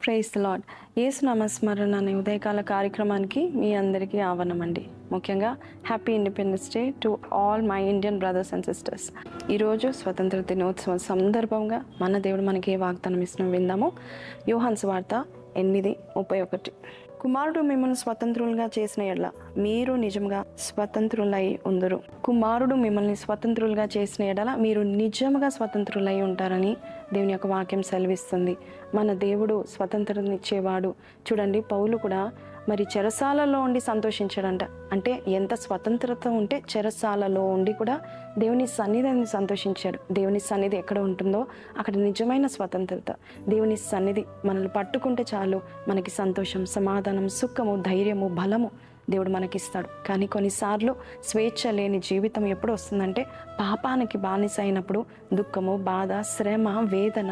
Praise the lord. యేసు నామస్మరణ అనే ఉదయకాల కార్యక్రమానికి మీ అందరికీ ఆహ్వానమండి. ముఖ్యంగా happy independence day to all my Indian brothers and sisters. ఈరోజు స్వతంత్ర దినోత్సవం సందర్భంగా మన దేవుడు మనకి ఏ వాగ్దానం ఇస్తున్నాం విందాము. యోహాను సువార్త 8:31. కుమారుడు మిమ్మల్ని స్వతంత్రులుగా చేసిన ఎడల మీరు నిజంగా స్వతంత్రులై ఉందరు. కుమారుడు మిమ్మల్ని స్వతంత్రులుగా చేసిన ఎడల మీరు నిజంగా స్వతంత్రులై ఉంటారని దేవుని యొక్క వాక్యం సెలవిస్తుంది. మన దేవుడు స్వతంత్రతనిచ్చేవాడు. చూడండి, పౌలు కూడా మరి చెరసాలలో ఉండి సంతోషించాడంట. అంటే ఎంత స్వతంత్రత ఉంటే చెరసాలలో ఉండి కూడా దేవుని సన్నిధిని సంతోషించాడు. దేవుని సన్నిధి ఎక్కడ ఉంటుందో అక్కడ నిజమైన స్వతంత్రత. దేవుని సన్నిధి మనల్ని పట్టుకుంటే చాలు మనకి సంతోషం, సమాధానం, సుఖము, ధైర్యము, బలము దేవుడు మనకిస్తాడు. కానీ కొన్నిసార్లు స్వేచ్ఛ లేని జీవితం ఎప్పుడు వస్తుందంటే పాపానికి బానిస అయినప్పుడు దుఃఖము, బాధ, శ్రమ, వేదన,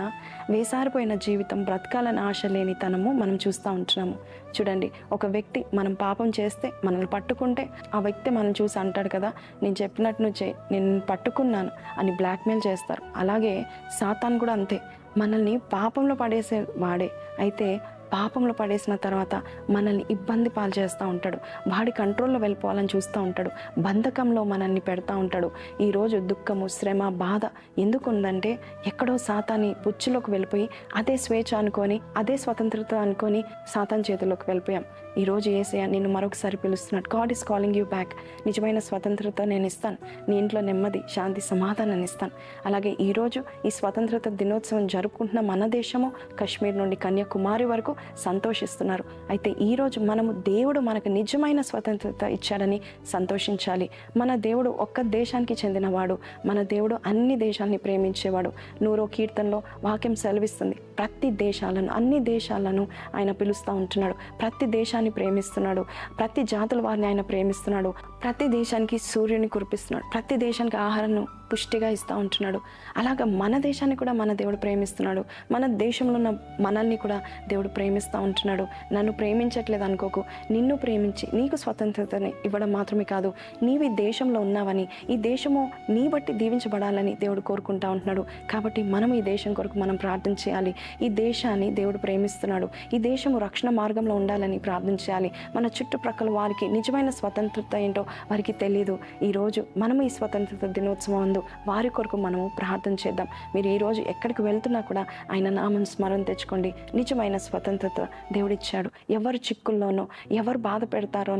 వేసారిపోయిన జీవితం, బ్రతకాలని ఆశ లేనితనము మనం చూస్తూ ఉంటున్నాము. చూడండి, ఒక వ్యక్తి మనం పాపం చేస్తే మనల్ని పట్టుకుంటే ఆ వ్యక్తి మనం చూసి అంటాడు కదా, నేను చెప్పినట్టు నువ్వు చేయి, నేను పట్టుకున్నాను అని బ్లాక్మెయిల్ చేస్తారు. అలాగే సాతాను కూడా అంతే, మనల్ని పాపంలో పడేసే వాడే. అయితే పాపంలో పడేసిన తర్వాత మనల్ని ఇబ్బంది పాలు చేస్తూ ఉంటాడు. వాడి కంట్రోల్లో వెళ్ళిపోవాలని చూస్తూ ఉంటాడు. బంధకంలో మనల్ని పెడతా ఉంటాడు. ఈరోజు దుఃఖము, శ్రమ, బాధ ఎందుకు ఉందంటే ఎక్కడో సాతాని పుచ్చులోకి వెళ్ళిపోయి అదే స్వేచ్ఛ అనుకొని, అదే స్వతంత్రత అనుకొని సాతాన్ చేతుల్లోకి వెళ్ళిపోయాం. ఈరోజు యేసయ్య నిన్ను మరొకసారి పిలుస్తున్నాడు. God is calling you back. నిజమైన స్వతంత్రత నేను ఇస్తాను. నీ ఇంట్లో నెమ్మది, శాంతి, సమాధానాన్ని ఇస్తాను. అలాగే ఈరోజు ఈ స్వతంత్రత దినోత్సవం జరుపుకుంటున్న మన దేశము కాశ్మీర్ నుండి కన్యాకుమారి వరకు సంతోషిస్తున్నారు. అయితే ఈరోజు మనము దేవుడు మనకు నిజమైన స్వతంత్రత ఇచ్చాడని సంతోషించాలి. మన దేవుడు ఒక్క దేశానికి చెందినవాడు. మన దేవుడు అన్ని దేశాలని ప్రేమించేవాడు. 100వ కీర్తనలో వాక్యం సెలవిస్తుంది, ప్రతి దేశాలను, అన్ని దేశాలను ఆయన పిలుస్తూ ఉంటున్నాడు. ప్రతి దేశాన్ని ప్రేమిస్తున్నాడు. ప్రతి జాతుల వారిని ఆయన ప్రేమిస్తున్నాడు. ప్రతి దేశానికి సూర్యుని కురిపిస్తున్నాడు. ప్రతి దేశానికి ఆహారాన్ని పుష్టిగా ఇస్తూ ఉంటున్నాడు. అలాగా మన దేశాన్ని కూడా మన దేవుడు ప్రేమిస్తున్నాడు. మన దేశంలో ఉన్న మనల్ని కూడా దేవుడు ప్రేమిస్తూ ఉంటున్నాడు. నన్ను ప్రేమించట్లేదు అనుకోకు, నిన్ను ప్రేమించి నీకు స్వతంత్రతని ఇవ్వడం మాత్రమే కాదు, నీవు ఈ దేశంలో ఉన్నావని, ఈ దేశము నీ బట్టి దీవించబడాలని దేవుడు కోరుకుంటా ఉంటున్నాడు. కాబట్టి మనం ఈ దేశం కొరకు మనం ప్రార్థన చేయాలి. ఈ దేశాన్ని దేవుడు ప్రేమిస్తున్నాడు. ఈ దేశము రక్షణ మార్గంలో ఉండాలని ప్రార్థన చేయాలి. మన చుట్టుప్రక్కల వారికి నిజమైన స్వతంత్రత ఏంటో వారికి తెలియదు. ఈరోజు మనం ఈ స్వతంత్రత దినోత్సవం అందు వారి కొరకు మనము ప్రార్థన చేద్దాం. మీరు ఈరోజు ఎక్కడికి వెళ్తున్నా కూడా ఆయన నామం స్మరణ తెచ్చుకోండి. నిజమైన స్వతంత్రత దేవుడిచ్చాడు. ఎవరు చిక్కుల్లోనో, ఎవరు బాధ పెడతారో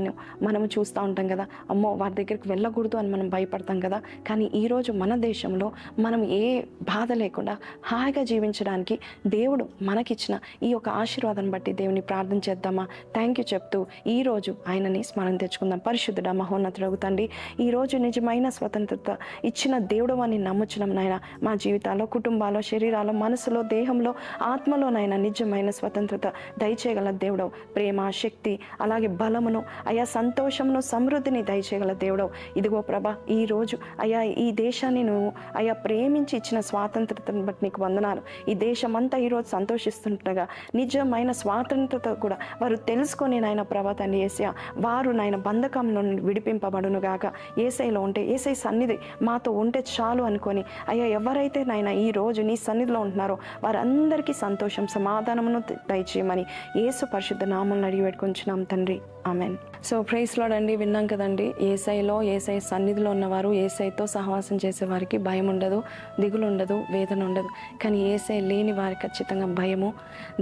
మనము చూస్తూ ఉంటాం కదా, అమ్మో వారి దగ్గరికి వెళ్ళకూడదు అని మనం భయపడతాం కదా. కానీ ఈరోజు మన దేశంలో మనం ఏ బాధ లేకుండా హాయిగా జీవించడానికి దేవుడు మనకిచ్చిన ఈ యొక్క ఆశీర్వాదాన్ని బట్టి దేవుని ప్రార్థన చేద్దామా? థ్యాంక్ యూ చెప్తూ ఈరోజు ఆయనని స్మరణ తెచ్చుకుందాం. పరిశుద్ధుడా, మహోన్నతుడగు తండ్రి, ఈరోజు నిజమైన స్వతంత్రత ఇచ్చిన దేవుడు అని నమ్ముచున్నాం నాయన. మా జీవితాల్లో, కుటుంబాల్లో, శరీరాల్లో, మనసులో, దేహంలో, ఆత్మలోనైనా నిజమైన స్వతంత్రత దయచేయగల దేవుడవు. ప్రేమ, శక్తి, అలాగే బలమును, అయా సంతోషమును, సమృద్ధిని దయచేయగల దేవుడవు. ఇదిగో ప్రభా, ఈరోజు అయా ఈ దేశాన్ని నువ్వు అయా ప్రేమించి ఇచ్చిన స్వాతంత్రతను బట్టి నీకు వందనాలు. ఈ దేశమంతా ఈరోజు సంతోషిస్తుండగా నిజమైన స్వాతంత్రత కూడా వారు తెలుసుకొని నాయన ప్రభా తండ్రి యేసయ్య, వారు నాయన బంధకంలో విడిపింపబడును గాక. యేసయ్యలో ఉంటే, యేసయ్య సన్నిధి మాతో ఉంటే చాలు అనుకొని అయ్యా ఎవరైతే నాయన ఈ రోజు నీ సన్నిధిలో ఉంటున్నారో వారందరికీ సంతోషం, సమాధానమును దయచేయమని యేసు పరిశుద్ధ నామమున అడిగి పెట్టుకుంటున్నాం తండ్రి, ఆమెన్. సో ప్రైజ్ లార్డ్ అండి. విన్నాం కదండి, యేసయ్యలో, యేసయ్య సన్నిధిలో ఉన్నవారు, యేసయ్యతో సహవాసం చేసే వారికి భయం ఉండదు, దిగులు ఉండదు, వేదన ఉండదు. కానీ యేసయ్య లేని వారికి ఖచ్చితంగా భయము,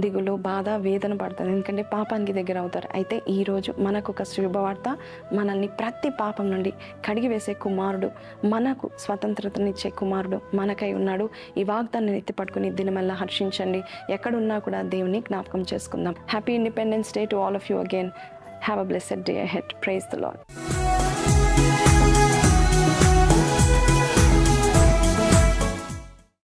దిగులు, బాధ, వేదన పడుతుంది. ఎందుకంటే పాపానికి దగ్గర అవుతారు. అయితే ఈరోజు మనకు ఒక శుభవార్త, మనల్ని ప్రతి పాపం నుండి కడిగి వేసే కుమారుడు, మనకు స్వతంత్రతనిచ్చే కుమారుడు మనకై ఉన్నాడు. ఈ వాగ్దాన్ని ఎత్తి పట్టుకుని దినమల్లా హర్షించండి. ఎక్కడున్నా కూడా దేవుని జ్ఞాపకం చేసుకుందాం. Happy independence day to all of you again. Have a blessed day ahead. Praise the Lord.